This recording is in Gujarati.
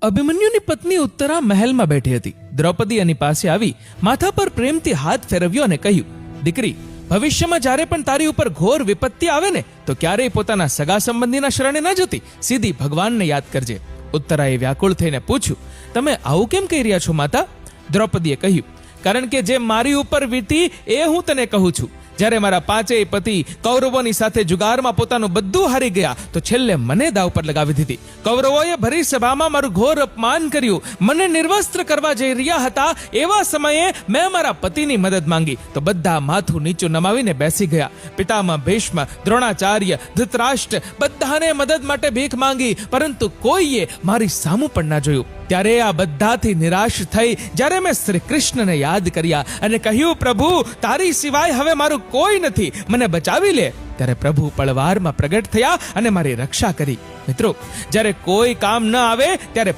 અભિમન્યુની પત્ની ઉત્તરા મહેલમાં બેઠી હતી. દ્રૌપદી એની પાસે આવી માથા પર પ્રેમથી હાથ ફેરવ્યો અને કહ્યું, દીકરી, ભવિષ્યમાં જ્યારે પણ તારી ઉપર ઘોર વિપત્તિ આવે ને તો ક્યારેય પોતાના સગા સંબંધીના શરણે ન જતી, સીધી ભગવાનને યાદ કરજે. ઉત્તરાએ વ્યાકુળ થઈને પૂછ્યું, તમે આવું કેમ કહી રહ્યા છો માતા? દ્રૌપદીએ કહ્યું, કારણ કે જે મારી ઉપર વીતી એ હું તને કહું છું. જ્યારે મારા પાંચેય પતિ કૌરવોની સાથે જુગારમાં પોતાનું બધું હારી ગયા તો છેલ્લે મને દાવ પર લગાવી દીધી. કૌરવોએ ભરી સભામાં મારું ઘોર અપમાન કર્યું, મને નિર્વસ્ત્ર કરવા જઈ રહ્યા હતા. એવા સમયે મેં મારા પતિની મદદ માંગી તો બધા માથું નીચું નમાવીને બેસી ગયા. પિતામહ ભીષ્મ, દ્રોણાચાર્ય, ધૃતરાષ્ટ્ર બધાને મદદ માટે ભીખ માંગી, પરંતુ કોઈએ મારી સામું પણ ના જોયું. ત્યારે આ બધાથી નિરાશ થઈ જ્યારે મેં શ્રી કૃષ્ણને યાદ કર્યા અને કહ્યું, પ્રભુ, તારી સિવાય હવે મારું કોઈ નથી, મને બચાવી લે. ત્યારે પ્રભુ પળવારમાં પ્રગટ થયા અને મારી રક્ષા કરી. મિત્રો, જ્યારે કોઈ કામ ન આવે ત્યારે